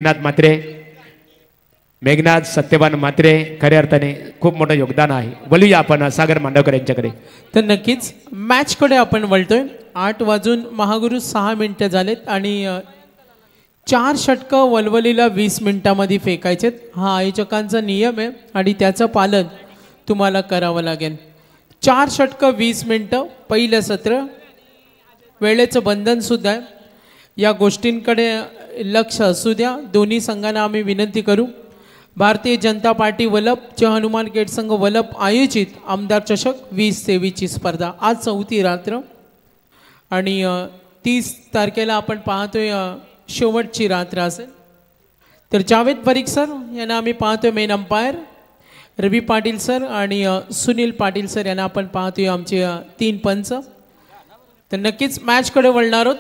मेघनाथ मात्रे, मेघनाथ सत्यवान मात्रे खऱ्या अर्थाने खूप मोठं योगदान आहे. वळूया आपण सागर मांडवकर यांच्याकडे. तर नक्कीच मॅच कडे आपण वळतोय. 8 वाजून महागुरु 6 मिनिटं झालेत आणि 4 षटकं वलवलीला 20 मिनिटांमध्ये फेकायचेत. हा आयोजकांचा नियम आहे आणि त्याचं पालन तुम्हाला करावं लागेल. 4 षटकं 20 मिनिटं पहिलं सत्र. वेळेचं बंधन सुद्धा आहे. या गोष्टींकडे लक्ष असू द्या. दोन्ही संघांना आम्ही विनंती करू. भारतीय जनता पार्टी वलप चे हनुमान गेट संघ वलप आयोजित आमदार चषक 2023 स्पर्धा आज 4थी रात्र आणि 30 तारखेला आपण पाहतोय शेवटची रात्र असेल. तर जावेद परीख सर यांना आम्ही पाहतोय मेन अंपायर, रवी पाटील सर आणि सुनील पाटील सर यांना आपण पाहतोय आमचे 3 पंच. तर नक्कीच मॅचकडे वळणार आहोत.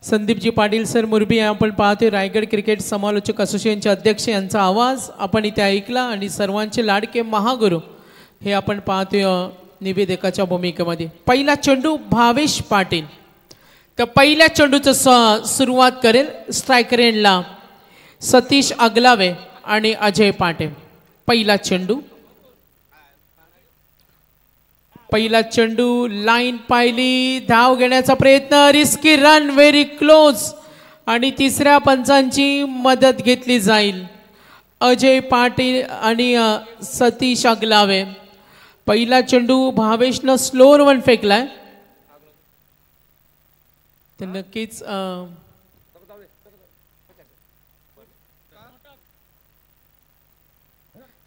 संदीपजी पाटील सर मुरबी आपण पाहतोय रायगड क्रिकेट समालोचक असोसिएशनचे अध्यक्ष यांचा आवाज आपण इथे ऐकला आणि सर्वांचे लाडके महागुरु हे आपण पाहतोय निवेदकाच्या भूमिकेमध्ये. पहिला चेंडू भावेश पाटील. तर पहिल्या चेंडूचं सुरुवात करेल स्ट्रायकर एंडला सतीश अगलावे आणि अजय पाटे. पहिला चेंडू लाईन पाहिली, धाव घेण्याचा प्रयत्न, रिस्की रन, व्हेरी क्लोज आणि तिसऱ्या पंचांची मदत घेतली जाईल. अजय पाटील आणि सतीश अगलावे. पहिला चेंडू भावेशनं स्लोअर वन फेकलाय. तर नक्कीच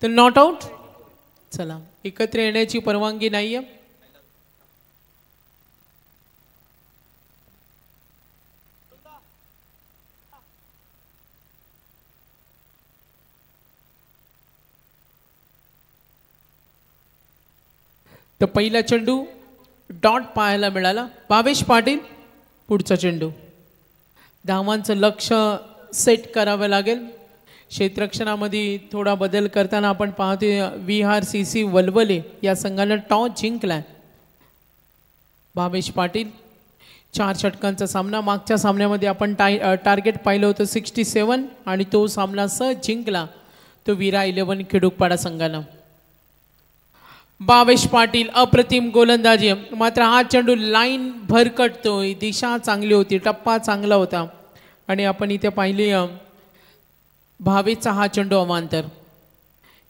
तर नॉट आउट. चला एकत्र येण्याची परवानगी नाहीये. तर पहिला चेंडू डॉट पाहायला मिळाला. भावेश पाटील पुढचा चेंडू. धावांचं लक्ष सेट करावं लागेल. क्षेत्ररक्षणामध्ये थोडा बदल करताना आपण पाहतोय VRCC वलवले या संघानं टॉस जिंकलाय. भावेश पाटील 4 षटकांचा सामना. मागच्या सामन्यामध्ये आपण टार्गेट पाहिलं होतं 67 आणि तो सामना सहज जिंकला तो वीरा 11 खिडूकपाडा संघानं. भावेश पाटील अप्रतिम गोलंदाजी. मात्र हा चेंडू लाईन भरकटतोय. दिशा चांगली होती, टप्पा चांगला होता आणि आपण इथे पाहिली भावेचा हा चेंडू अवांतर.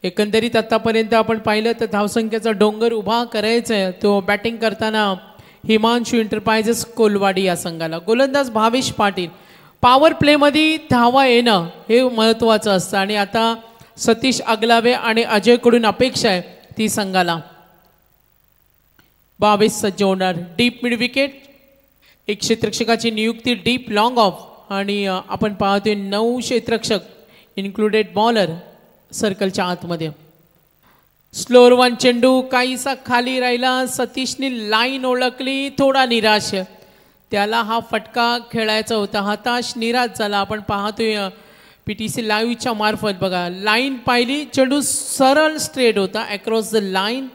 एकंदरीत आतापर्यंत आपण पाहिलं तर धावसंख्येचा डोंगर उभा करायचा आहे तो बॅटिंग करताना हिमांशू एंटरप्राइजेस कोलवाडी या संघाला. गोलंदाज भावेश पाटील. पॉवर प्लेमध्ये धावा येणं हे महत्त्वाचं असतं आणि आता सतीश अगलावे आणि अजयकडून अपेक्षा आहे ती संघाला. भावेश सज्ज होणार. Deep mid wicket. एक क्षेत्ररक्षकाची नियुक्ती डीप लॉंग ऑफ आणि आपण पाहतोय 9 क्षेत्ररक्षक इन्क्लुडेड बॉलर सर्कलच्या आतमध्ये. स्लोअर वन चेंडू काहीसा खाली राहिला. सतीशने लाईन ओळखली. थोडा निराश. त्याला हा फटका खेळायचा होता. हताश निराश झाला. आपण पाहतोय PTC लाईव्हच्या मार्फत बघा लाईन पाहिली. चेंडू सरळ स्ट्रेट होता. अक्रॉस द लाईन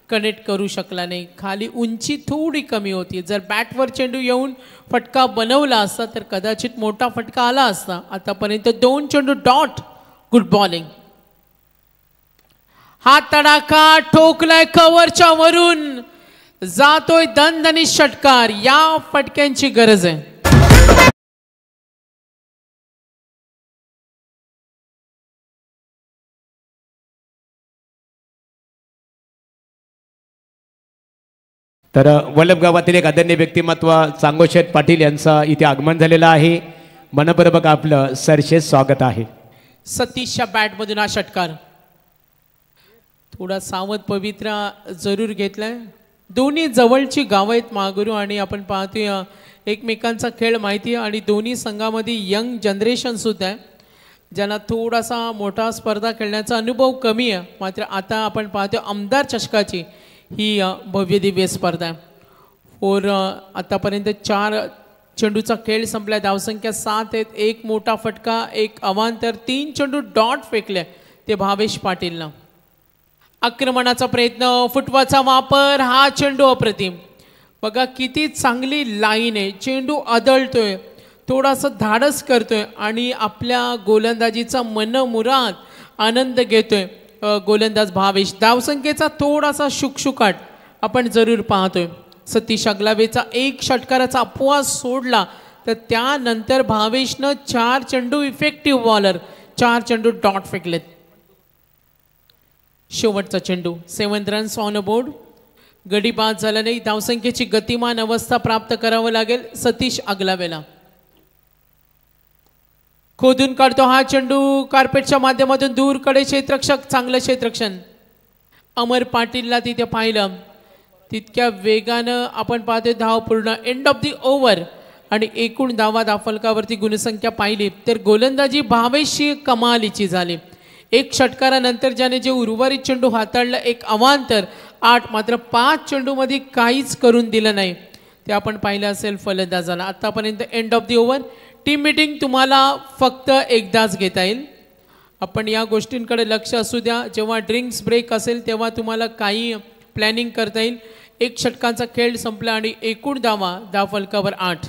कनेक्ट करू शकला नाही. खाली उंची थोडी कमी होती. जर बॅटवर चेंडू येऊन फटका बनवला असता तर कदाचित मोठा फटका आला असता. आतापर्यंत 2 चेंडू डॉट. Good bowling. हा तडाखा ठोकलाय कव्हरच्या वरून. जातोय दणदणीत षटकार. या फटक्यांची गरज आहे. तर वल्लभ गावातील एक आदरणीय व्यक्तिमत्व चांगोशेठ पाटील यांचं इथे आगमन झालेलं आहे. मनपूर्वक आपलं सरसेच स्वागत आहे. सतीशच्या बॅटमधून हा षटकार. थोडा सावध पवित्रा जरूर घेतलाय. दोन्ही जवळची गाव आहेत महागुरु आणि आपण पाहतोय एकमेकांचा खेळ माहिती आहे आणि दोन्ही संघामध्ये यंग जनरेशन सुद्धा आहे ज्यांना थोडासा मोठा स्पर्धा खेळण्याचा अनुभव कमी आहे. मात्र आता आपण पाहतोय आमदार चषकाची ही भव्य दिव्य स्पर्धा आहे. आतापर्यंत 4 चेंडूचा खेळ संपला. धावसंख्या 7 आहेत. 1 मोठा फटका, 1 अवांतर, 3 चेंडू डॉट फेकले ते भावेश पाटीलनं. आक्रमणाचा प्रयत्न, फुटवाचा वापर. हा चेंडू अप्रतिम. बघा किती चांगली लाईन आहे. चेंडू आदळतोय. थोडासा धाडस करतोय आणि आपल्या गोलंदाजीचा मनमुराद आनंद घेतोय गोलंदाज भावेश. धावसंख्येचा थोडासा शुकशुकाट आपण जरूर पाहतोय. सतीश अगलावेचा एक षटकाराचा अपवाद सोडला तर त्यानंतर भावेशनं 4 चेंडू इफेक्टिव्ह बॉलर 4 चेंडू डॉट फेकलेत. शेवटचा चेंडू 7 रन्स ऑन अ बोर्ड. गडी बाद झाला नाही. धावसंख्येची गतिमान अवस्था प्राप्त करावं लागेल सतीश अगलावेला. खोदून काढतो हा चेंडू कार्पेटच्या माध्यमातून दूरकडे. क्षेत्ररक्षक चांगलं क्षेत्ररक्षण. अमर पाटीलला तिथे पाहिलं. तितक्या वेगानं आपण पाहतोय धाव पूर्ण. एंड ऑफ दी ओव्हर आणि एकूण धावा दाफलकावरती गुणसंख्या पाहिली तर गोलंदाजी भावेशी कमालीची झाली. एक षटकारानंतर ज्याने जे उर्वरित चेंडू हाताळलं एक अवांतर 8, मात्र 5 चेंडूमध्ये काहीच करून दिलं नाही ते आपण पाहिलं असेल फलंदाजाला. आतापर्यंत end of the over. Team meeting तुम्हाला फक्त एकदाच घेता येईल. आपण या गोष्टींकडे लक्ष असू द्या. जेव्हा ड्रिंक्स ब्रेक असेल तेव्हा तुम्हाला काही प्लॅनिंग करता येईल. एक षटकांचा खेळ संपला आणि एकूण धावा धावफलकावर 8.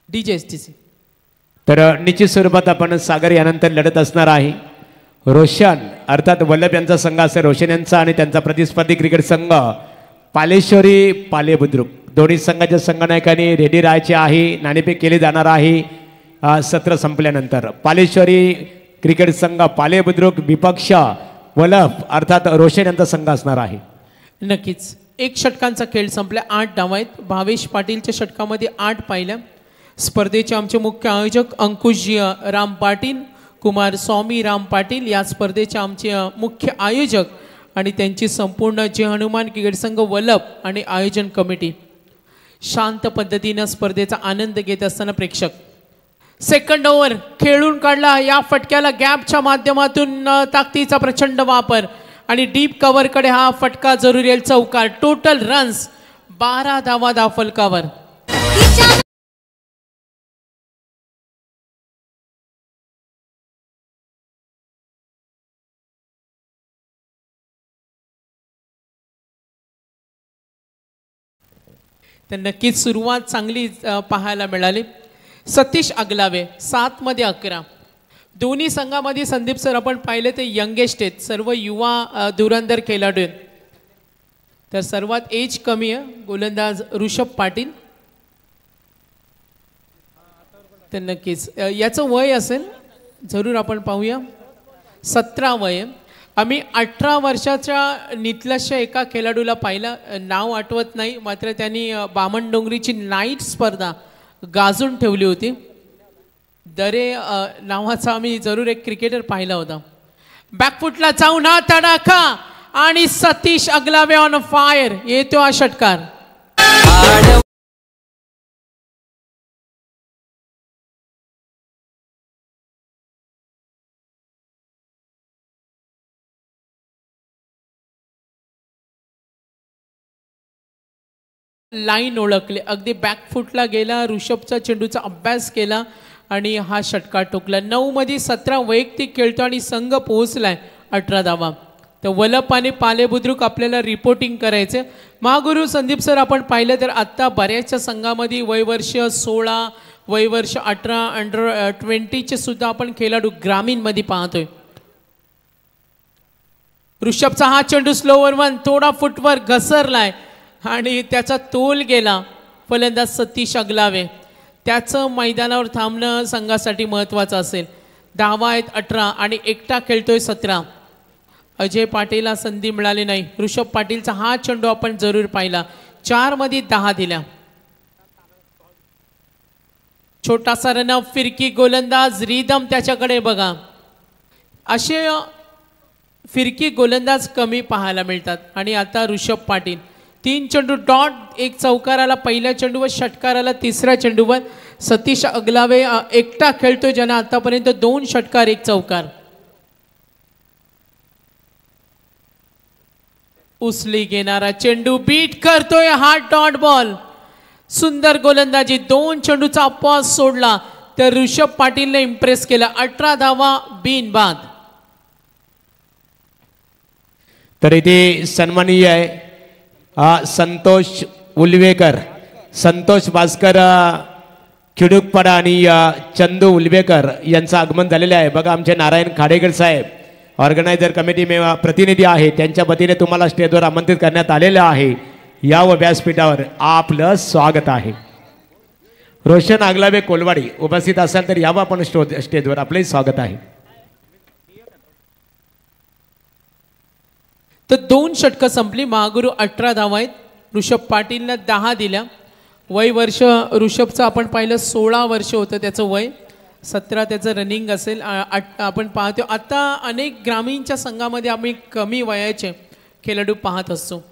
DJSTC. तर निश्चित स्वरूपात आपण सागर यानंतर लढत असणार आहे. रोशन अर्थात वल्लभ यांचा संघ असेल रोशन यांचा आणि त्यांचा प्रतिस्पर्धी क्रिकेट संघ पालेश्वरी पाले बुद्रुक. दोन्ही संघाच्या संघनायकांनी रेडी राहायचे आहे. नाणेफेक केली जाणार आहे सत्र संपल्यानंतर. पालेश्वरी क्रिकेट संघ पाले बुद्रुक विपक्ष वल्लभ अर्थात रोशन यांचा संघ असणार आहे. नक्कीच एक षटकांचा खेळ संपला. 8 धावा आहेत. भावेश पाटीलच्या षटकामध्ये 8 पाहिल्या. स्पर्धेचे आमचे मुख्य आयोजक अंकुशजी राम पाटील, कुमार स्वामी राम पाटील या स्पर्धेचे आमचे मुख्य आयोजक आणि त्यांची संपूर्ण जे हनुमान क्रिकेट संघ वल्लभ आणि आयोजन कमिटी शांत पद्धतीने स्पर्धेचा आनंद घेत असताना प्रेक्षक. सेकंड ओव्हर खेळून काढला. या फटक्याला गॅपच्या माध्यमातून ताकदीचा प्रचंड वापर आणि डीप कव्हरकडे हा फटका जरूर येईल. चौकार. टोटल रन्स 12 धावा धावफलकावर. तर नक्कीच सुरुवात चांगली पाहायला मिळाली. सतीश अगलावे 7 मध्ये 11. दोन्ही संघामध्ये संदीप सर आपण पाहिले ते यंगेस्ट आहेत. सर्व युवा धुरंधर खेळाडू आहेत. तर सर्वात एज कमी आहे गोलंदाज ऋषभ पाटील. तर नक्कीच याचं वय असेल जरूर आपण पाहूया. 17 वय आहे. आम्ही 18 वर्षाच्या नितलस्य एका खेळाडूला पाहिलं. नाव आठवत नाही मात्र त्यांनी बामणडोंगरीची नाईट स्पर्धा गाजून ठेवली होती. दरे नावाचा आम्ही जरूर एक क्रिकेटर पाहिला होता. बॅकफुटला जाऊन हा तडाखा आणि सतीश अगलावे ऑन फायर. येतो हा षटकार. लाईन ओळखले. अगदी बॅकफुटला गेला. ऋषभचा चेंडूचा अभ्यास केला आणि हा षटकार ठोकला. 9 मध्ये 17 वैयक्तिक खेळतो आणि संघ पोहोचलाय 18 धावा. तर वल्लभ आणि पाले बुद्रुक आपल्याला रिपोर्टिंग करायचे. महागुरु संदीप सर आपण पाहिलं तर आत्ता बऱ्याचशा संघामध्ये वयवर्ष 16 वयवर्ष 18 अंडर 20चे सुद्धा आपण खेळाडू ग्रामीणमध्ये पाहतोय. ऋषभचा हा चेंडू स्लोवर 1 थोडा फुटवर घसरलाय आणि त्याचा तोल गेला. फलंदाज सतीश अगलावे. त्याचं मैदानावर थांबणं संघासाठी महत्त्वाचं असेल. धावा आहेत 18 आणि एकटा खेळतोय 17. अजय पाटीलला संधी मिळाली नाही. ऋषभ पाटीलचा हा चेंडू आपण जरूर पाहिला. 4 मध्ये 10 दिल्या. छोटासा रनअप. फिरकी गोलंदाज रिदम त्याच्याकडे बघा. असे फिरकी गोलंदाज कमी पाहायला मिळतात. आणि आता ऋषभ पाटील 3 चेंडू डॉट. एक चौकाराला पहिल्या चेंडूवर, षटकाराला तिसऱ्या चेंडूवर. सतीश अगलावे एकटा खेळतोय ज्याने आतापर्यंत 2 षटकार 1 चौकार. उचली घेणारा चेंडू बीट करतोय हा डॉट बॉल. सुंदर गोलंदाजी. 2 चेंडूचा अपवाद सोडला तर ऋषभ पाटीलने इम्प्रेस केला. 18 धावा बिनबाद. तर इथे सन्माननीय आहे संतोष उल्वेकर, संतोष भास्कर खिडूकपाडा आणि चंदू उल्वेकर यांचं आगमन झालेलं आहे. बघा आमचे नारायण खाडेकर साहेब ऑर्गनायझर कमिटी प्रतिनिधी आहे, त्यांच्या वतीने तुम्हाला स्टेजवर आमंत्रित करण्यात आलेलं आहे. या व व्यासपीठावर आपलं स्वागत आहे. रोशन आगलावे कोलवाडी उपस्थित असाल तर यावं आपण स्टेजवर, आपलंही स्वागत आहे. तर 2 षटकं संपली. महागुरु 18 धावा आहेत. ऋषभ पाटीलनं 10 दिल्या. वय वर्ष ऋषभचं आपण पाहिलं 16 वर्ष होतं त्याचं वय, 17 त्याचं रनिंग असेल. आपण पाहतो आता अनेक ग्रामीणच्या संघामध्ये आम्ही कमी वयाचे खेळाडू पाहत असतो.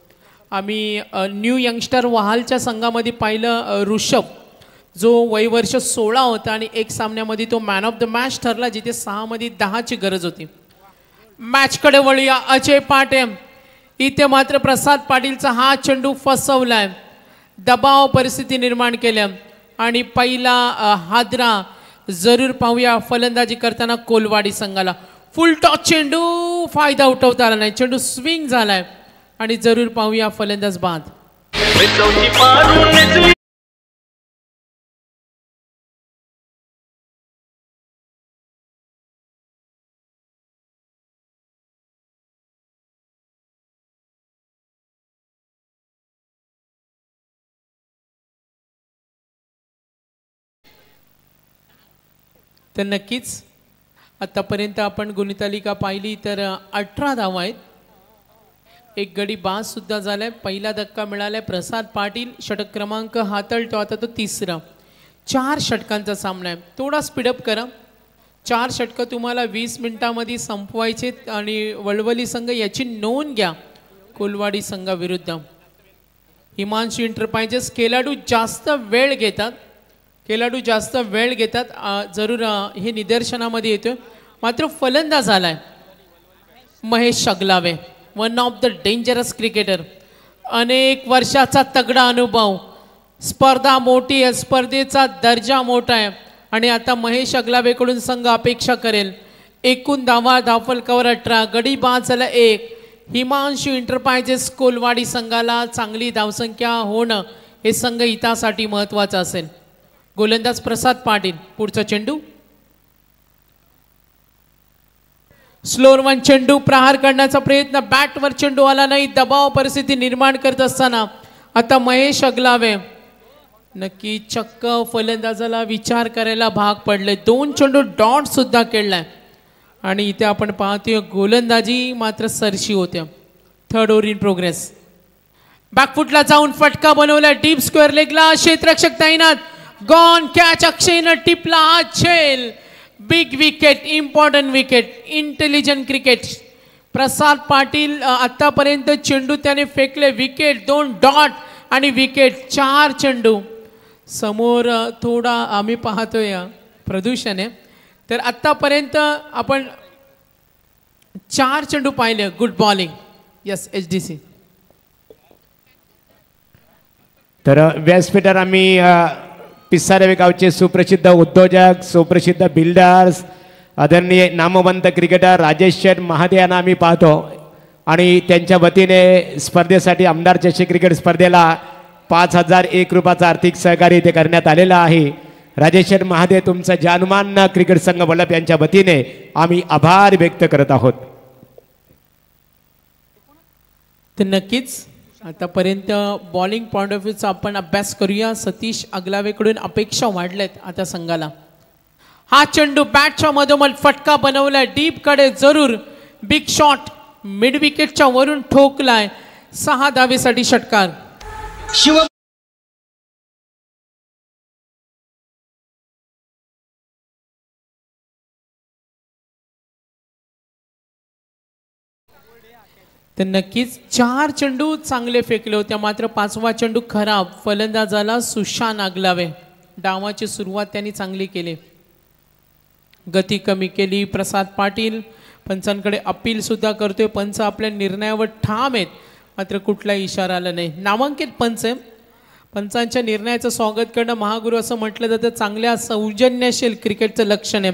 आम्ही न्यू यंगस्टर वहालच्या संघामध्ये पाहिलं ऋषभ, जो वय वर्ष 16 होता आणि एक सामन्यामध्ये तो मॅन ऑफ द मॅच ठरला, जिथे 6 मध्ये 10ची गरज होती. मॅचकडे वळूया. अजय पाटे, इथे मात्र प्रसाद पाटीलचा हा चेंडू फसवलाय, दबाव परिस्थिती निर्माण केल्या आणि पहिला हादरा जरूर पाहूया फलंदाजी करताना कोलवाडी संघाला. फुल टॉस चेंडू, फायदा उठवता आला नाही, चेंडू स्विंग झालाय आणि जरूर पाहूया फलंदाज बाद. तर नक्कीच आतापर्यंत आपण गुणतालिका पाहिली तर 18 धावा आहेत. एक गडी बाद सुद्धा झालाय. पहिला धक्का मिळालाय. प्रसाद पाटील षटक क्रमांक हाताळतो, आता तो 3रा. 4 षटकांचा सामना आहे. थोडा स्पीडअप करा. 4 षटकं तुम्हाला 20 मिनिटांमध्ये संपवायचे आणि वळवली संघ याची नोंद घ्या कोलवाडी संघाविरुद्ध. हिमांशू इंटरप्राइजेस खेळाडू जास्त वेळ घेतात, जरूर हे निदर्शनामध्ये येतोय. मात्र फलंदाज आलाय Mahesh Agalave, one of the dangerous cricketer. अनेक वर्षाचा तगडा अनुभव, स्पर्धा मोठी आहे, स्पर्धेचा दर्जा मोठा आहे आणि आता महेश अगलावेकडून संघ अपेक्षा करेल. एकूण धावा धावफलकावर 18, गडी बाद झाला 1. हिमांशू इंटरप्राइजेस कोलवाडी संघाला चांगली धावसंख्या होणं हे संघ हितासाठी महत्त्वाचं असेल. गोलंदाज प्रसाद पाटील, पुढचा चेंडू स्लोअर वन चेंडू, प्रहार करण्याचा प्रयत्न, बॅटवर चेंडू आला नाही, दबाव परिस्थिती निर्माण करत असताना आता महेश अगलावे नक्की चक्क फलंदाजाला विचार करायला भाग पडले. 2 चेंडू डॉट सुद्धा खेळलाय आणि इथे आपण पाहतोय गोलंदाजी मात्र सरशी होत्या. 3rd over in progress. बॅकफुटला जाऊन फटका बनवला, डीप स्क्वेअर लेगला, क्षेत्ररक्षक तैनात, गॉन कॅच, अक्षयनं टिपला हा झेल. Big wicket, important wicket, intelligent cricket. Prasad Patil आतापर्यंत चेंडू त्याने फेकले, विकेट, 2 डॉट आणि विकेट. 4 चेंडू. समोर थोडा आम्ही पाहतोय प्रदूषण आहे, तर आतापर्यंत आपण 4 चेंडू पाहिले. Good bowling. Yes HDC. तर व्यासपीठावर आम्ही पिसारे गावचे सुप्रसिद्ध उद्योजक, सुप्रसिद्ध बिल्डर्स, आदरणीय नामवंत क्रिकेटर राजेश शेठ महादे यांना आम्ही पाहतो आणि त्यांच्या वतीने स्पर्धेसाठी आमदार चषक क्रिकेट स्पर्धेला 5001 रुपयाचा आर्थिक सहकार्य इथे करण्यात आलेला आहे. राजेश शेठ महादे तुमचा जानुमान क्रिकेट संघ वल्लभ यांच्या वतीने आम्ही आभार व्यक्त करत आहोत. तर नक्कीच आतापर्यंत बॉलिंग पॉइंट ऑफ व्ह्यूचा आपण अभ्यास करूया. सतीश अगलावेकडून अपेक्षा वाढल्यात आता संघाला. हा चेंडू बॅटच्या मधोमध फटका बनवलाय, डीप कडे जरूर, बिग शॉट, मिड विकेटच्या वरून ठोकलाय. 6 धावेसाठी षटकार. तर नक्कीच 4 चेंडू चांगले फेकले होते, मात्र 5वा चेंडू खराब. फलंदाजाला सुशांत अगलावे. डावाची सुरुवात त्यांनी चांगली केली, गती कमी केली. प्रसाद पाटील पंचांकडे अपील सुद्धा करतोय. पंच आपल्या निर्णयावर ठाम आहेत, मात्र कुठलाही इशारा आला नाही. नामांकित पंच आहे. पंचांच्या निर्णयाचं स्वागत करणं महागुरु असं म्हटलं जातं चांगल्या सौजन्यशील क्रिकेटचं लक्षण आहे.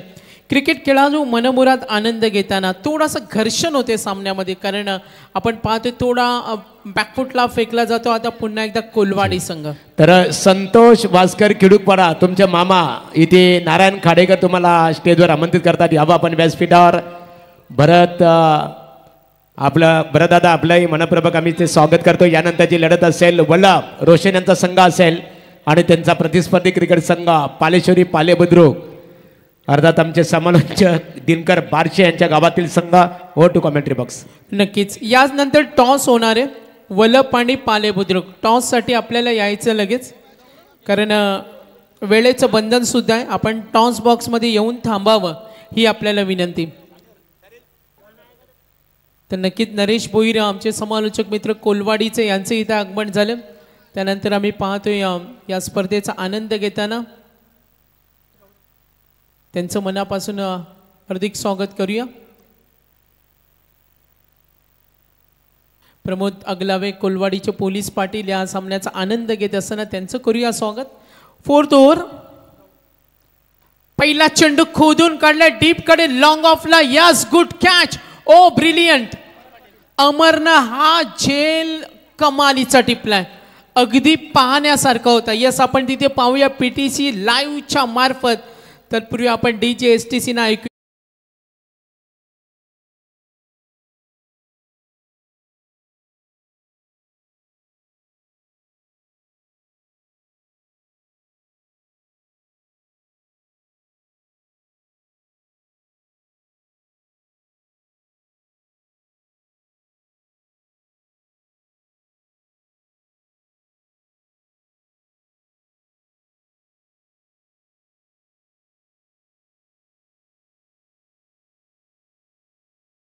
क्रिकेट खेळाडू मनमुराद आनंद घेताना थोडासा घर्षण होते सामन्यामध्ये, कारण आपण पाहतोय थोडा बॅकफुटला फेकला जातो. आता पुन्हा एकदा कोलवाडी संघ. तर संतोष भास्कर खिडूकपाडा तुमचे मामा इथे नारायण खाडेकर तुम्हाला स्टेजवर आमंत्रित करतात. यावं आपण व्यासपीठावर. भरत आपलं भरतदादा आपलंही मनपूर्वक आम्ही ते स्वागत करतो. यानंतरची लढत असेल वल्लभ रोशन यांचा संघ असेल आणि त्यांचा प्रतिस्पर्धी क्रिकेट संघ पालेश्वरी पाले बुद्रुक, अर्थात आमचे समालोचक दिनकर बारशे यांच्या गावातील संघ. हो टू कमेंट्री बॉक्स. नक्कीच यानंतर टॉस होणार आहे. वल्लभ आणि पाले बुद्रुक टॉससाठी आपल्याला यायचं लगेच, कारण वेळेचं बंधन सुद्धा आहे. आपण टॉस बॉक्समध्ये येऊन थांबावं ही आपल्याला विनंती. तर नक्कीच नरेश भोईर आमचे समालोचक मित्र कोलवाडीचे यांचे इथं आगमन झालं. त्यानंतर आम्ही पाहतोय या स्पर्धेचा आनंद घेताना त्यांचं मनापासून हार्दिक स्वागत करूया. प्रमोद अगलावे कोलवाडीचे पोलीस पाटील या सामन्याचा आनंद घेत असताना त्यांचं करूया स्वागत. 4th over. पहिला चेंडू खोदून काढला डीप कडे लॉंग ऑफला. Yes good catch. Oh brilliant. अमरनं हा झेल कमालीचा टिपलाय, अगदी पाहण्यासारखा होता. यस आपण तिथे पाहूया PTC लाईव्हच्या मार्फत. तत्पूर्वी आपण DJSTC ना ऐकू.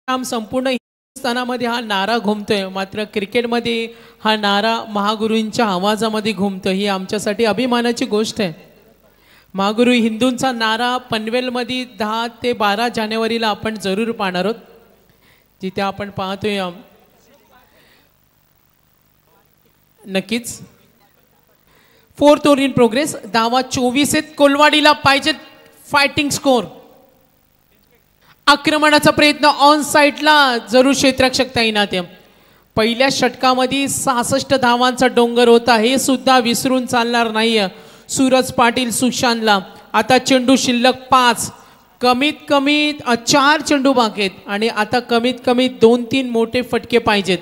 संपूर्ण हिंदुस्थानामध्ये हा नारा घुमतोय, मात्र क्रिकेटमध्ये हा नारा महागुरूंच्या आवाजामध्ये घुमतोय. ही आमच्यासाठी अभिमानाची गोष्ट आहे. महागुरू हिंदूंचा नारा पनवेलमध्ये 10 ते 12 जानेवारीला आपण जरूर पाहणार आहोत, जिथे आपण पाहतोय. नक्कीच 4th ओव्हर इन प्रोग्रेस. धावा 24 आहेत. कोलवाडीला पाहिजे फायटिंग स्कोर. आक्रमणाचा प्रयत्न ऑन साईडला जरूर क्षेत्ररक्षक तैनात आहे. पहिल्या षटकामध्ये 66 धावांचा डोंगर होता, हे सुद्धा विसरून चालणार नाहीये सूरज पाटील सुशांतला. आता चेंडू शिल्लक 5, कमीत कमी 4 चेंडू बाकी आहेत आणि आता कमीत कमी 2-3 मोठे फटके पाहिजेत,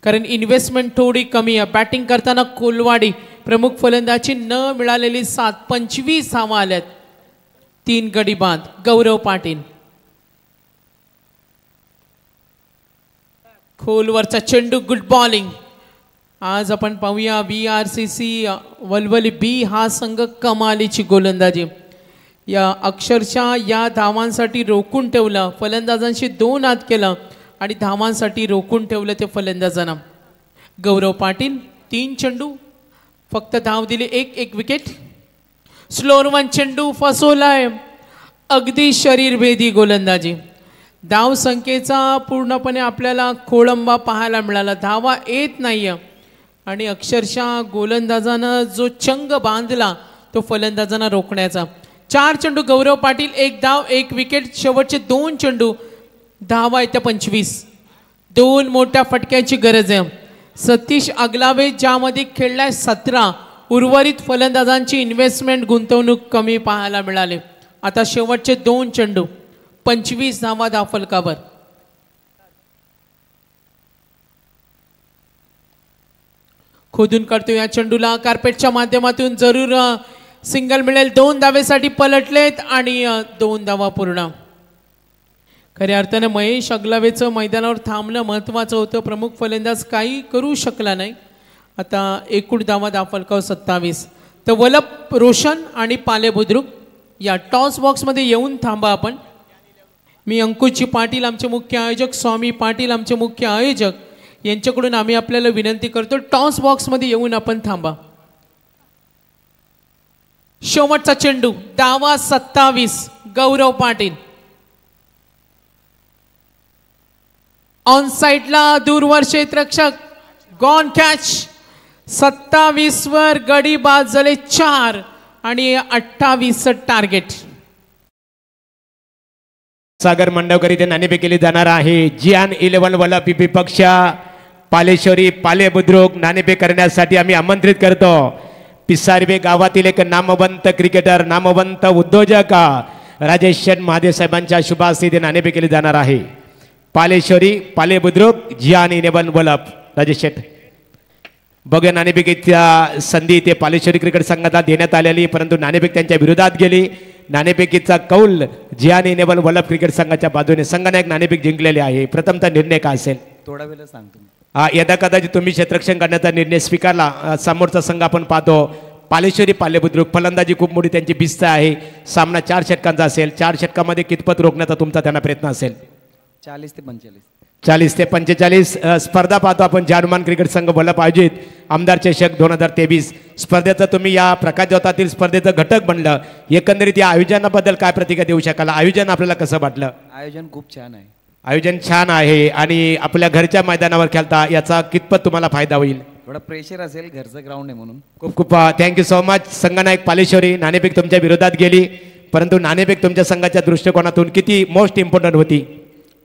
कारण इन्व्हेस्टमेंट थोडी कमी आहे. बॅटिंग करताना कोलवाडी प्रमुख फलंदाजी न मिळालेली 7, 25 धावा आल्यात. 3 गडी बाद. गौरव पाटील. खोलवरचा चेंडू गुड बॉलिंग. आज आपण पाहूया VRCC वलवली B हा संघ कमालीची गोलंदाजी. या अक्षरशः या धावांसाठी रोखून ठेवलं, फलंदाजांशी 2 आत केलं आणि धावांसाठी रोखून ठेवलं ते फलंदाजांना. गौरव पाटील 3 चेंडू फक्त धाव दिली, एक विकेट. स्लोअर 1 चेंडू फसवलाय. अगदी शरीरभेदी गोलंदाजी. धाव संख्येचा पूर्णपणे आपल्याला खोळंबा पाहायला मिळाला. धावा येत नाहीये आणि अक्षरशः गोलंदाजानं जो चंग बांधला तो फलंदाजांना रोखण्याचा. 4 चेंडू गौरव पाटील, 1 धाव 1 विकेट. शेवटचे 2 चेंडू धावा येत्या 25. 2 मोठ्या फटक्याची गरज आहे. सतीश अगलावे ज्यामध्ये खेळलाय 17. उर्वरित फलंदाजांची इन्व्हेस्टमेंट गुंतवणूक कमी पाहायला मिळाले. आता शेवटचे 2 चेंडू 25 धावा धावफलकावर. खोदून काढतो या चेंडूला. कार्पेटच्या माध्यमातून जरूर सिंगल मिळेल. 2 धावेसाठी पलटलेत आणि 2 धावा पूर्ण. खऱ्या अर्थाने महेश अगलावेचं मैदानावर थांबणं महत्त्वाचं होतं. प्रमुख फलंदाज काही करू शकला नाही. आता एकूण धावा धावफलकावर 27. तर वल्लभ रोशन आणि पाले बुद्रुक या टॉस बॉक्समध्ये येऊन थांबा आपण. मी अंकुशजी पाटील आमचे मुख्य आयोजक, स्वामी पाटील आमचे मुख्य आयोजक यांच्याकडून आम्ही आपल्याला विनंती करतो, टॉस बॉक्समध्ये येऊन आपण थांबा. शेवटचा चेंडू धावा 27. गौरव पाटील ऑन साइडला दूरवर क्षेत्ररक्षक. Gone catch. 27 वर गडी बाद झाले 4 आणि 28 टार्गेट. सागर मंडवकर इथे नाणेफेक केली जाणार आहे. जियान 11 वला पीपी पक्ष पालेश्वरी पाले बुद्रुक नाणेफेक करण्यासाठी आम्ही आमंत्रित करतो. पिसारवे गावातील एक नामवंत क्रिकेटर नामवंत उद्योजक राजेश शेठ महादेव साहेबांच्या शुभास्थिती नाणेफेक केली जाणार आहे. पालेश्वरी पाले बुद्रुक जियान 11 वलप राजेश शेठ बघूया. नाणेफेकीच्या संधी इथे पालेश्वरी क्रिकेट संघाला देण्यात आलेली परंतु नाणेफेक त्यांच्या विरोधात गेली. नाणेफेकीचा कौल जियान 11 वलप क्रिकेट संघाच्या बाजूने संघनायक नाणेफेक जिंकलेले आहे. प्रथमतः निर्णय काय असेल थोडा वेळ सांगतो. यदा कदाचित तुम्ही क्षेत्ररक्षण करण्याचा निर्णय स्वीकारला. समोरचा संघ आपण पाहतो पालेश्वरी पाले बुद्रुक फलंदाजी खूप मोठी त्यांची भिस्त आहे. सामना 4 षटकांचा असेल. 4 षटकामध्ये कितपत रोखण्याचा तुमचा त्यांना प्रयत्न असेल. 40 ते 45. 40 ते 45 स्पर्धा पाहतो आपण. जानुमान क्रिकेट संघ वलप आयोजित आमदार चषक 2023 स्पर्धेचं तुम्ही या प्रकाश ज्योतातील स्पर्धेचं घटक बनलं. एकंदरीत या आयोजनाबद्दल काय प्रतिक्रिया देऊ शकाल. आयोजन आपल्याला कसं वाटलं. आयोजन खूप छान आहे. आयोजन छान आहे आणि आपल्या घरच्या मैदानावर खेळता याचा कितपत तुम्हाला फायदा होईल. थोडा प्रेशर असेल घरचं ग्राउंड आहे म्हणून. खूप खूप थँक्यू सो मच. संघनायक पालेश्वरी नाणेफेक तुमच्या विरोधात गेली परंतु नाणेफेक तुमच्या संघाच्या दृष्टिकोनातून किती मोस्ट इम्पॉर्टंट होती.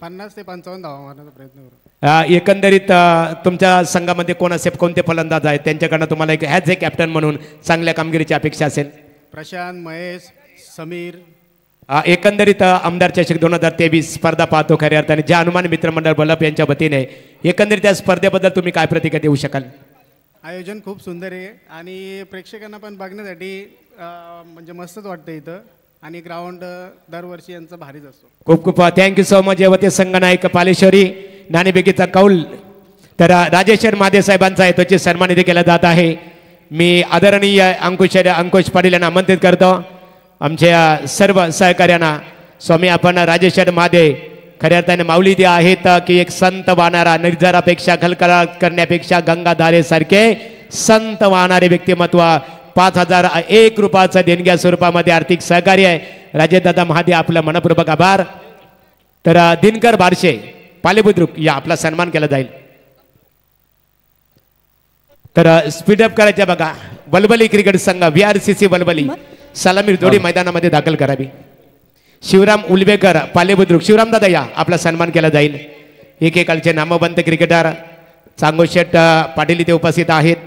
50 ते 55 धावा मारण्याचा प्रयत्न करू. एकंदरीत तुमच्या संघामध्ये कोण असेल कोणते फलंदाज आहेत त्यांच्याकडनं तुम्हाला एक ॲज ए कॅप्टन म्हणून चांगल्या कामगिरीची अपेक्षा असेल. प्रशांत महेश समीर. एकंदरीत आमदार चषक 2023 स्पर्धा पाहतो खऱ्या अर्थाने ज्या हनुमान मित्रमंडळ वलप यांच्या वतीने एकंदरीत त्या स्पर्धेबद्दल तुम्ही काय प्रतिक्रिया देऊ शकाल. आयोजन खूप सुंदर आहे आणि प्रेक्षकांना पण बघण्यासाठी म्हणजे मस्तच वाटतं इथं आणि ग्राउंड दरवर्षी यांचा भारीच असतो. खूप खूप थँक्यू सो मच. यवते संघनायक पालेश्वरी नाणेफेकीचा कौल तर राजेश महादेव साहेबांचा आहे त्याची सन्मान इथे केला जात आहे. मी आदरणीय अंकुश पाटील यांना आमंत्रित करतो. आमच्या सर्व सहकार्यांना स्वामी आपण राजेश महादेव खऱ्या अर्थाने माऊली ते आहेत की एक संत वाहणारा निर्धारापेक्षा खलकला करण्यापेक्षा गंगाधारेसारखे संत वाहणारे व्यक्तिमत्व 5001 रुपयाचं देणग्या स्वरूपामध्ये आर्थिक सहकार्य आहे. राजेशदादा महादेव आपलं मनपूर्वक आभार. तर दिनकर बारशे पालेबुद्रुक या आपला सन्मान केला जाईल. तर स्पीडअप करायच्या बघा. वलवली क्रिकेट संघ VRCC वलवली सलामी जोडी मैदानामध्ये दाखल करावी. शिवराम उलवेकर पालेबुद्रुक शिवराम दादा या आपला सन्मान केला जाईल. एकेकाळचे नामवंत क्रिकेटर चांगोशेठ पाटील इथे उपस्थित आहेत.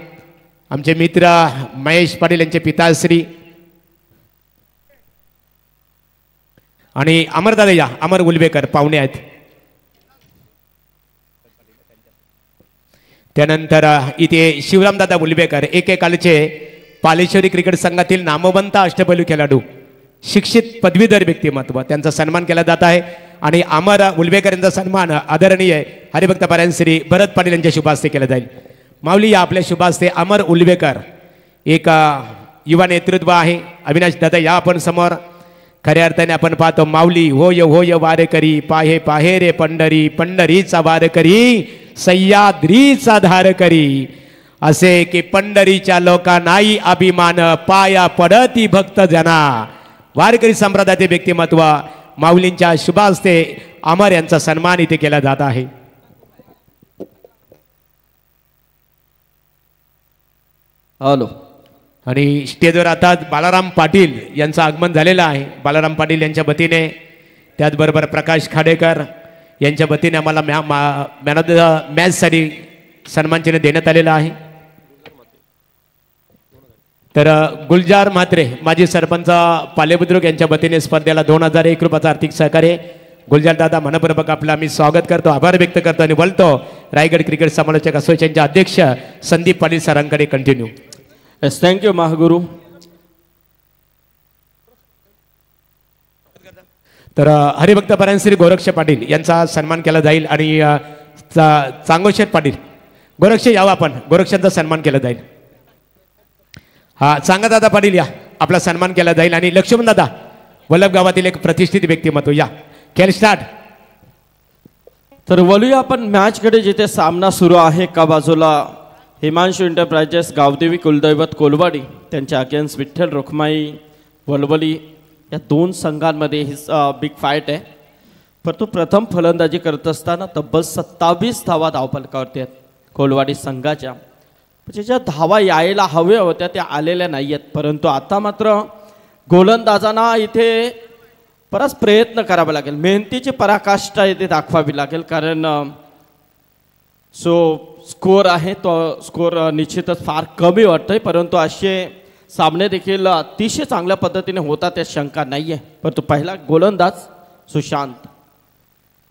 आमचे मित्र महेश पाटील यांचे पिताश्री आणि अमरदादा या अमर उलवेकर पाहुणे आहेत. त्यानंतर इथे शिवरामदादा उलवेकर एकेकाळचे पालेश्वरी क्रिकेट संघातील नामवंत अष्टपैलू खेळाडू शिक्षित पदवीधर व्यक्तिमत्व त्यांचा सन्मान केला जात आहे. आणि अमर उलवेकर यांचा सन्मान आदरणीय हरिभक्त पारायण श्री भरत पाटील यांच्या शुभास्ते केला जाईल. माऊली या आपल्या शुभास्ते अमर उलवेकर एक युवा नेतृत्व आहे. अविनाश दादा या आपण समोर. खऱ्या अर्थाने आपण पाहतो माऊली होय होय वारकरी पाहे पाहे रे पंढरी पंढरीचा वारकरी सह्याद्रीचा धारकरी असे की पंढरीच्या लोकांनाही अभिमान पाया पडती भक्त जना. वारकरी संप्रदायाचे व्यक्तिमत्व माऊलींच्या शुभास्ते अमर यांचा सन्मान इथे केला जात आहे. हॅलो. आणि स्टेजवर आता बालाराम पाटील यांचं आगमन झालेलं आहे. बालाराम पाटील यांच्या वतीने त्याचबरोबर प्रकाश खाडेकर यांच्या वतीने आम्हाला मॅन ऑफ द मॅचसाठी सन्मान चिन्ह देण्यात आलेलं आहे. तर गुलजार म्हात्रे माजी सरपंच पालेबुद्रुक यांच्या वतीने स्पर्धेला 2001 रुपयाचं आर्थिक सहकार्य. गुलजार दादा मनपूर्वक आपलं आम्ही स्वागत करतो आभार व्यक्त करतो आणि बोलतो रायगड क्रिकेट समालोचक असोसिएशनचे अध्यक्ष संदीप पाटील सरांकडे कंटिन्यू. येस थँक्यू महागुरु. तर हरिभक्त पारायण श्री गोरक्ष पाटील यांचा सन्मान केला जाईल आणि चांगोशेठ पाटील गोरक्ष यावं आपण गोरक्षांचा सन्मान केला जाईल. हा सांगा दादा पाटील या आपला सन्मान केला जाईल. आणि लक्ष्मण दादा वल्लभ गावातील एक प्रतिष्ठित व्यक्तिमत्व या खेळ स्टार्ट. तर वळूया आपण मॅचकडे. जिथे सामना सुरू आहे एका बाजूला हिमांशू एंटरप्राइजेस गावदेवी कुलदैवत कोलवाडी त्यांच्या अगेन्स्ट विठ्ठल रोखमाई वलवली या दोन संघांमध्ये ही बिग फाईट आहे. परंतु प्रथम फलंदाजी करत असताना तब्बल 27 धावा धावफलकावरती आहेत कोलवाडी संघाच्या. म्हणजे ज्या धावा यायला हव्या होत्या त्या आलेल्या नाही आहेत. परंतु आता मात्र गोलंदाजांना इथे बराच प्रयत्न करावा लागेल, मेहनतीची पराकाष्ठा इथे दाखवावी लागेल, कारण जो स्कोअर आहे तो स्कोअर निश्चितच फार कमी वाटतोय, परंतु असे सामने देखील अतिशय चांगल्या पद्धतीने होतात त्यात शंका नाही आहे. परंतु पहिला गोलंदाज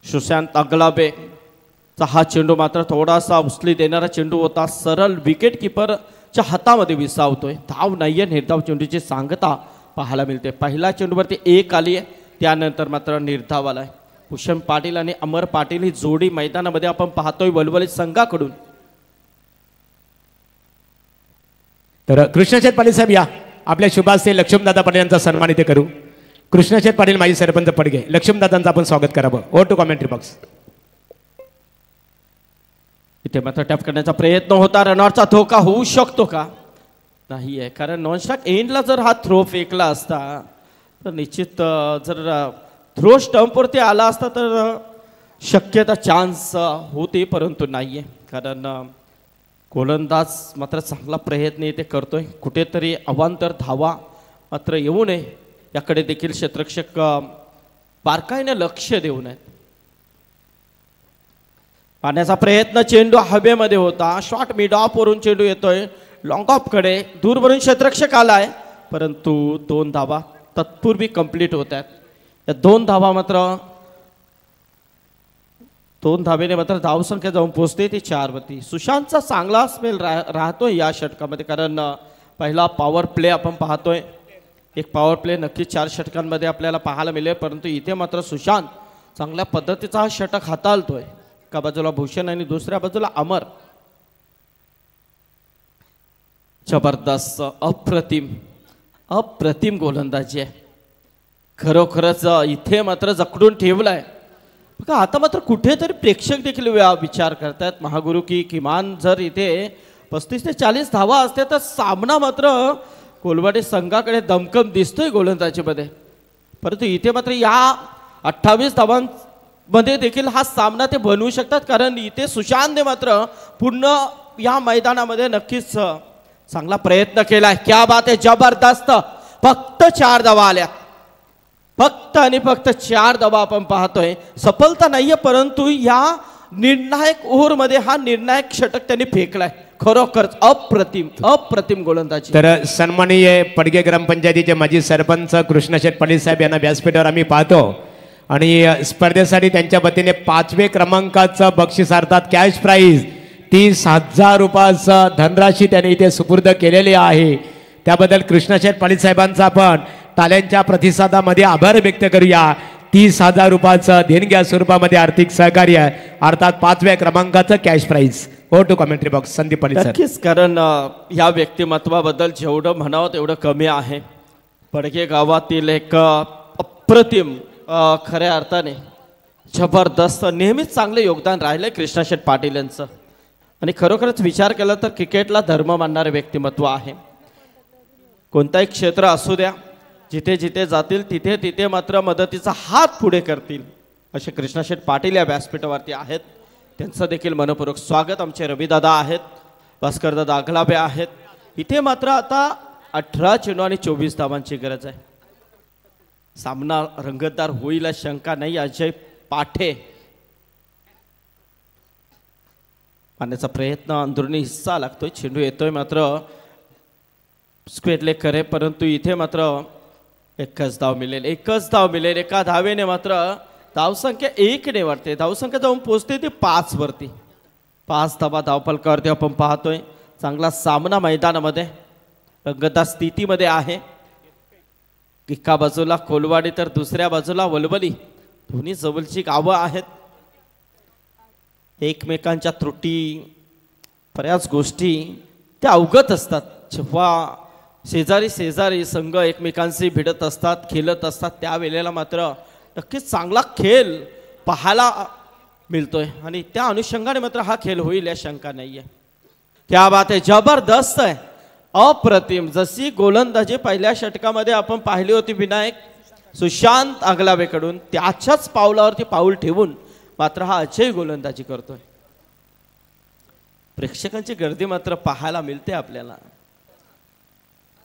सुशांत अगलाबेचा हा चेंडू मात्र थोडासा उचली देणारा चेंडू होता, सरळ विकेट किपरच्या हातामध्ये विसावतोय. धाव नाहीये, निर्धाव चेंडूची सांगता पाहायला मिळते. पहिला चेंडूवरती 1 आली आहे, त्यानंतर मात्र निर्धाव आलाय. भूषण पाटील आणि अमर पाटील ही जोडी मैदानामध्ये आपण पाहतोय वलवली संघाकडून. तर कृष्णशेठ पाटील साहेब या, आपल्या शुभास्ते लक्ष्मणदादा पाटील यांचा सन्मान इथे करू. कृष्णशेठ पाटील माजी सरपंच पडगे, लक्ष्मणदादांचं आपण स्वागत करावं. Over to commentary box. इथे मात्र टॅप करण्याचा प्रयत्न होता, रनआउटचा धोका होऊ शकतो का? नाही आहे, कारण नॉनस्टॉप एंडला जर हा थ्रो फेकला असता तर निश्चित जर थ्रो स्टंपवरती आला असता तर शक्यता चान्स होती, परंतु नाही आहे. कारण गोलंदाज मात्र चांगला प्रयत्न इथे करतोय, कुठेतरी अवांतर धावा मात्र येऊ नये याकडे देखील क्षेत्ररक्षक बारकाईने लक्ष देऊ नयेत. पाण्याचा प्रयत्न, चेंडू हवेमध्ये होता, शॉर्ट मिड ऑफ वरून चेंडू येतोय लॉंग ऑफ कडे, दूरवरून क्षेत्ररक्षक आलाय, परंतु 2 धावा तत्पूर्वी कंप्लीट होत आहेत. या 2 धावा मात्र 2 धावेने मात्र धावसंख्या जाऊन पोहोचते ती 4 वरती. सुशांतचा चांगला स्पेल राहतोय या षटकामध्ये, कारण पहिला पॉवर प्ले आपण पाहतोय. एक पॉवर प्ले नक्कीच 4 षटकांमध्ये आपल्याला पाहायला मिळेल, परंतु इथे मात्र सुशांत चांगल्या पद्धतीचा हा षटक हाताळतोय. एका बाजूला भूषण आणि दुसऱ्या बाजूला अमर. जबरदस्त, अप्रतिम गोलंदाजी आहे, खरोखरच इथे मात्र जकडून ठेवलाय. बघा आता मात्र कुठेतरी प्रेक्षक देखील विचार करतात महागुरु की किमान जर इथे 35 ते 40 धावा असते तर सामना मात्र कोलवाडी संघाकडे दमकम दिसतोय गोलंदाजीमध्ये, परंतु इथे मात्र या 28 धावांमध्ये देखील हा सामना ते बनवू शकतात, कारण इथे सुशांतने मात्र पूर्ण या मैदानामध्ये नक्कीच चांगला प्रयत्न केलाय. क्या बात आहे, जबरदस्त. फक्त 4 धावा आल्या, फक्त आणि फक्त 4 धावा आपण पाहतोय. सफलता नाहीये, परंतु या निर्णायक ओव्हरमध्ये हा निर्णायक षटक त्यांनी फेकलाय. खरोखरच अप्रतिम गोलंदाजी. तर सन्माननीय पडगे ग्रामपंचायतीचे माजी सरपंच कृष्णशेठ पाटील साहेब यांना व्यासपीठावर आम्ही पाहतो आणि स्पर्धेसाठी त्यांच्या वतीने 5वे क्रमांकाचं बक्षीस अर्थात कॅश प्राईज 30,000 रुपयाचं धनराशी त्यांनी इथे सुपूर्द केलेली आहे. त्याबद्दल कृष्णशेठ पाटील साहेबांचा आपण टाळ्यांच्या प्रतिसादामध्ये आभार व्यक्त करूया. 30,000 रुपयाचं देणग्या स्वरूपामध्ये आर्थिक सहकार्य अर्थात 5व्या क्रमांकाचं कॅश प्राईज. हो to commentary box Sandeep Patil sir. नक्कीच, कारण या व्यक्तिमत्वाबद्दल जेवढं म्हणावं तेवढं कमी आहे. पडगे गावातील एक अप्रतिम खऱ्या अर्थाने जबरदस्त नेहमीच चांगले योगदान राहिलंय कृष्णशेठ पाटील यांचं, आणि खरोखरच विचार केला तर क्रिकेटला धर्म मानणारे व्यक्तिमत्व आहे. कोणताही क्षेत्र असू द्या, जिथे जिथे जातील तिथे तिथे मात्र मदतीचा हात पुढे करतील असे कृष्णशेठ पाटील या व्यासपीठावरती आहेत. त्यांचं देखील मनपूर्वक स्वागत. आमचे रविदादा आहेत, भास्करदादा अगलाबे आहेत. इथे मात्र आता 18 चेंडू आणि 24 धावांची गरज आहे. सामना रंगतदार होईल शंका नाही. अजय पाठे पाण्याचा प्रयत्न, अंदरुनी हिस्सा लागतोय, चेंडू येतोय मात्र स्क्वेअर लेग करे, परंतु इथे मात्र एकच धाव मिळेल. एका धावेने मात्र धावसंख्या 1 ने वाढते. धावसंख्या जाऊन पोहोचते ती 5 वरती. 5 धावा धावफलकावरती आपण पाहतोय. चांगला सामना मैदानामध्ये रंगतदार स्थितीमध्ये आहे. एका बाजूला कोलवाडी तर दुसऱ्या बाजूला वलवली, दोन्ही जवळची गावं आहेत. एकमेकांच्या त्रुटी बऱ्याच गोष्टी त्या अवगत असतात. जेव्हा शेजारी संघ एकमेकांशी भिडत असतात, खेळत असतात, त्यावेळेला मात्र नक्कीच चांगला खेळ पाहायला मिळतोय आणि त्या अनुषंगाने मात्र हा खेळ होईल या शंका नाहीये. क्या बात आहे, जबरदस्त आहे, अप्रतिम. जशी गोलंदाजी पहिल्या षटकामध्ये आपण पाहिली होती विनायक सुशांत अगलावेकडून, त्याच्याच पावलावरती पाऊल ठेवून मात्र हा अजय गोलंदाजी करतोय. प्रेक्षकांची गर्दी मात्र पाहायला मिळते आपल्याला.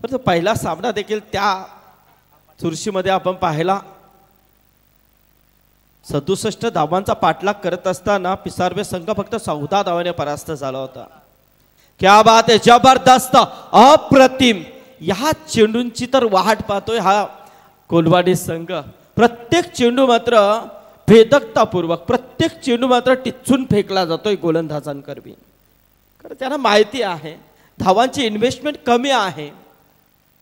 परंतु पहिला सामना देखील त्या चुरशीमध्ये आपण पाहिला 67 धावांचा पाठलाग करत असताना पिसारवे संघ फक्त 14 धावाने परास्त झाला होता. क्या बात आहे, जबरदस्त, अप्रतिम. या चेंडूंची तर वाट पाहतोय हा कोलवाडी संघ. प्रत्येक चेंडू मात्र भेदकतापूर्वक, प्रत्येक चेंडू मात्र टिचून फेकला जातोय गोलंदाजांकरवी. कारण त्यांना माहिती आहे धावांची इन्व्हेस्टमेंट कमी आहे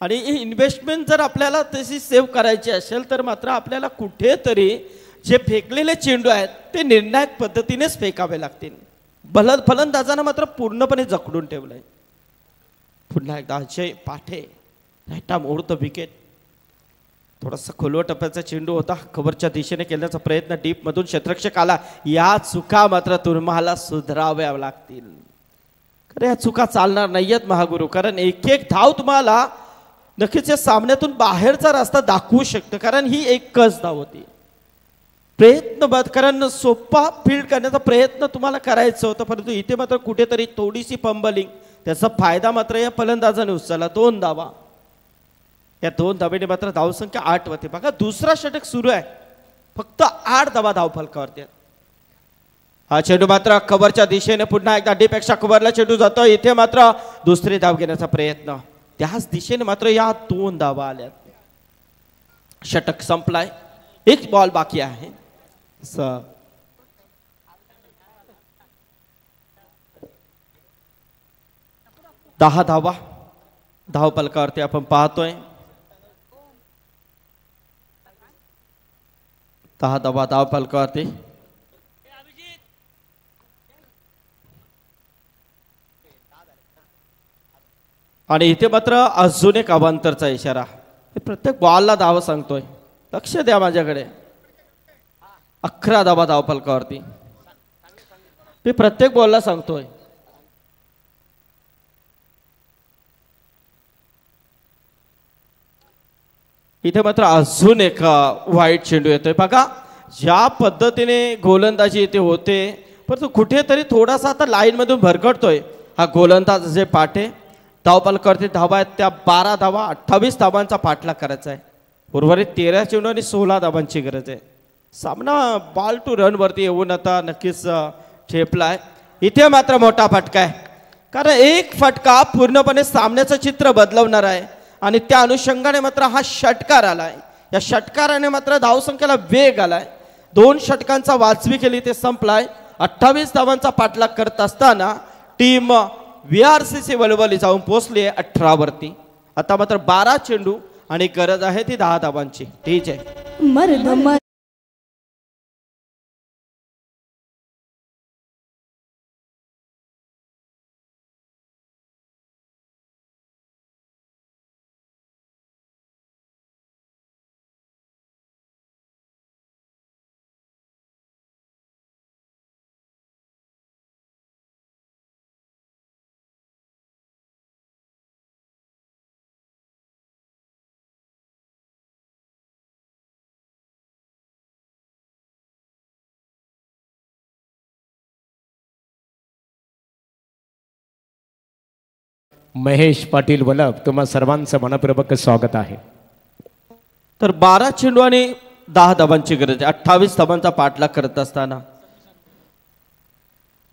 आणि ही इन्व्हेस्टमेंट जर आपल्याला तशी सेव्ह करायची असेल तर मात्र आपल्याला कुठेतरी जे फेकलेले चेंडू आहेत ते निर्णायक पद्धतीनेच फेकावे लागतील. फलंदाजांना मात्र पूर्णपणे जखडून ठेवलंय. पुन्हा एकदा अजय पाठे राईटा मोडतो विकेट. थोडासा खोलवर टप्प्याचा चेंडू होता, कव्हरच्या दिशेने केल्याचा प्रयत्न डीप मधून क्षेत्ररक्षक आला. या चुका मात्र तुम्हाला सुधाराव्या लागतील. खरं या चुका चालणार नाहीयेत महागुरु, कारण एक एक धाव तुम्हाला नक्कीच या सामन्यातून बाहेरचा रस्ता दाखवू शकतं. कारण ही एकच धाव होती. प्रयत्नबद्ध, कारण सोपा फील्ड करण्याचा प्रयत्न तुम्हाला करायचं होतं, परंतु इथे मात्र कुठेतरी थोडीशी पंबलिंग, त्याचा फायदा मात्र या फलंदाजाने उचलला. 2 धावा. या 2 धावेने मात्र धावसंख्या 8 होते. बघा दुसरा षटक सुरू आहे, फक्त 8 धावा धावफलकावरती. हा चेंडू मात्र कव्हरच्या दिशेने पुन्हा एकदा डीपेक्षा कव्हरला चेंडू जातो. इथे मात्र दुसरी धाव घेण्याचा प्रयत्न, त्याच दिशेने मात्र या 2 धावा आल्यात. षटक संपलाय, 1 बॉल बाकी आहे. 10 धावा धावफलकावरती आपण पाहतोय. 10 धावा धावफलकावरती. आणि इथे मात्र अजून एक अवांतरचा इशारा. प्रत्येक बॉलला धाव सांगतोय, लक्ष द्या माझ्याकडे. 11 धावा धावफलकावरती. मी प्रत्येक बॉलला सांगतोय. इथे मात्र अजून एक वाईट चेंडू येतोय. बघा ज्या पद्धतीने गोलंदाजी इथे होते, परंतु कुठेतरी थोडासा आता लाईन मधून भरकटतोय हा गोलंदाज जे पाठे. धावफलकावरती धावा आहेत त्या 12 धावा, 28 धावांचा पाठलाग करायचा आहे. उर्वरित 13 चेंडू आणि 16 धावांची गरज आहे. सामना बॉल टू रन वरती येऊन आता नक्कीच ठेपलाय. इथे मात्र मोठा फटका आहे, कारण एक फटका पूर्णपणे सामन्याचं चित्र बदलवणार आहे. आणि त्या अनुषंगाने मात्र हा षटकार आलाय. या षटकाराने मात्र धावसंख्येला वेग आलाय. 2 षटकांचा वाजवी केली ते संपलाय. 28 धावांचा पाठलाग करत असताना टीम VRCC वलवली जाऊन पोहोचली आहे 18 वरती. आता मात्र 12 चेंडू आणि गरज आहे ती 10 धावांची. ठीक आहे. महेश पाटील वलभ, तुम्हा सर्वांचं मनपूर्वक स्वागत आहे. तर 12 चेंडू आणि 10 धावांची गरज आहे. 28 धावांचा पाठलाग करत असताना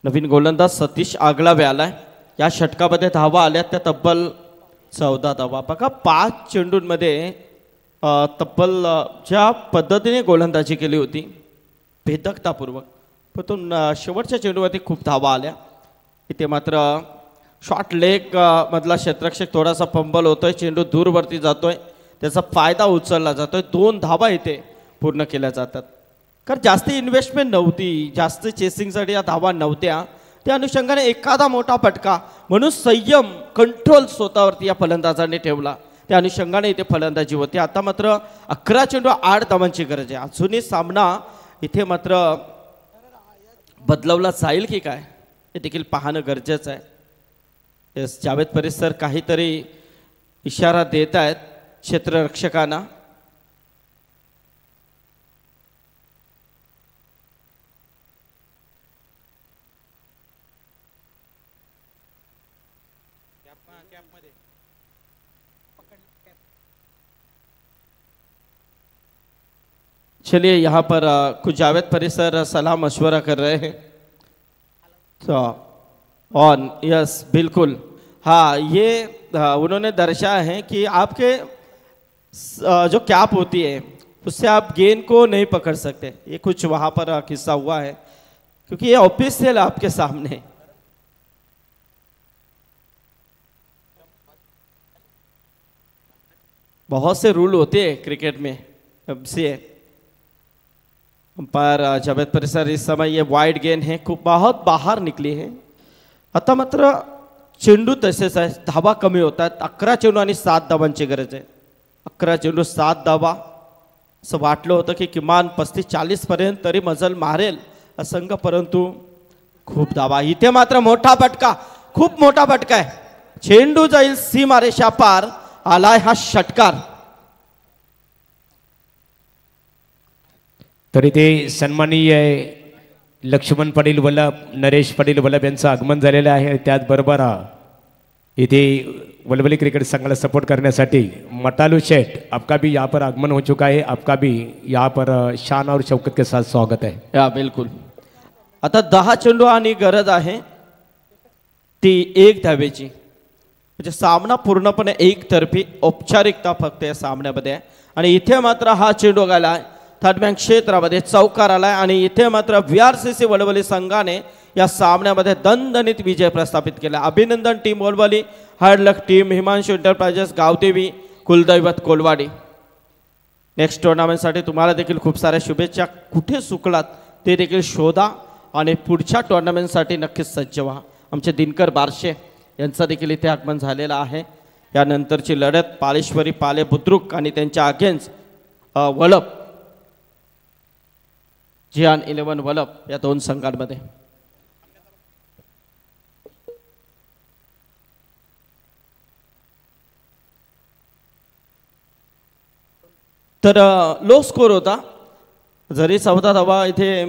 नवीन गोलंदाज सतीश आगलावे आलाय. या षटकामध्ये धावा आल्या त्या तब्बल 14 धावा. बघा 5 चेंडूंमध्ये तब्बल ज्या पद्धतीने गोलंदाजी केली होती भेदकतापूर्वक, पण शेवटच्या चेंडूवरती खूप धावा आल्या. इथे मात्र शॉर्ट लेग मधला क्षेत्ररक्षक थोडासा पंबल होतोय, चेंडू दूरवरती जातोय, त्याचा फायदा उचलला जातोय. 2 धावा इथे पूर्ण केल्या जातात. कारण जास्त इन्व्हेस्टमेंट नव्हती, जास्त चेसिंगसाठी या धावा नव्हत्या. त्या अनुषंगाने एखादा मोठा फटका म्हणून संयम, कंट्रोल स्वतःवरती या फलंदाजाने ठेवला. त्या अनुषंगाने इथे फलंदाजी होती. आता मात्र 11 चेंडू 8 धावांची गरज आहे. अजूनही सामना इथे मात्र बदलवला जाईल की काय हे देखील पाहणं गरजेचं आहे. जावेद परिसर काहीतरी इशारा देत आहेत क्षेत्ररक्षकांना. चलिए यहाँ पर कुछ जावेद परिसर सलाह मशवरा कर रहे हैं। तो ऑन यस बिल्कुल हाँ ये उन्होंने दर्शाया है कि आपके जो कैप होती है उससे आप गेंद को नहीं पकड़ सकते। ये कुछ वहाँ पर किस्सा हुआ है क्योंकि ये ऑफिशियल आपके सामने। बहुत से रूल होते हैं क्रिकेट में। अब से अंपायर जावेद परिसर इस समय ये वाईड गेंद है खूप बहुत बाहर निकली है। आता मात्र चेंडू तसेच आहे, धावा कमी होतात। 11 चेंडू आणि 7 धावांची गरज आहे। 11 चेंडू 7 धावा असं वाटलं होतं की किमान 35-40 पर्यंत तरी मजल मारेल संघ, परंतु खूप धावा। इथे मात्र मोठा फटका, खूप मोठा फटका आहे। चेंडू जाईल सीमारेषा पार, आलाय हा षटकार। तरी ते सन्माननीय लक्ष्मण पटेल वल्लभ, नरेश पटेल वल्लभ यांचं आगमन झालेलं आहे। त्याचबरोबर इथे वलवली क्रिकेट संघाला सपोर्ट करण्यासाठी मटालू शेठ आपका भी यहाँ पर आगमन हो चुका है। आपका भी यहाँ पर शान और शौकत के साथ स्वागत है। या बिल्कुल आता 10 चेंडू आणि गरज आहे ती 1 धावेची, म्हणजे सामना पूर्णपणे एकतर्फी, औपचारिकता फक्त या सामन्यामध्ये आहे। आणि इथे मात्र हा चेंडू गेलाय थर्ड बँक क्षेत्रामध्ये, चौकार आलाय आणि इथे मात्र VRCC वलवली संघाने या सामन्यामध्ये दणदणीत विजय प्रस्थापित केला। अभिनंदन टीम वलवली, हार्ड लक टीम हिमांशू एंटरप्राइजेस गावदेवी कुलदैवत कोलवाडी। नेक्स्ट टुर्नामेंटसाठी तुम्हाला देखील खूप साऱ्या शुभेच्छा। कुठे चुकलात ते देखील शोधा आणि पुढच्या टुर्नामेंटसाठी नक्कीच सज्ज व्हा। आमचे दिनकर बारशे यांचा देखील इथे आगमन झालेलं आहे। यानंतरची लढत पालेश्वरी पाले बुद्रुक आणि त्यांच्या अगेन्स्ट वलभ जियान 11 वलभ या 2 संघांमध्ये। तर लो स्कोर होता, जरी 14 धावा इथे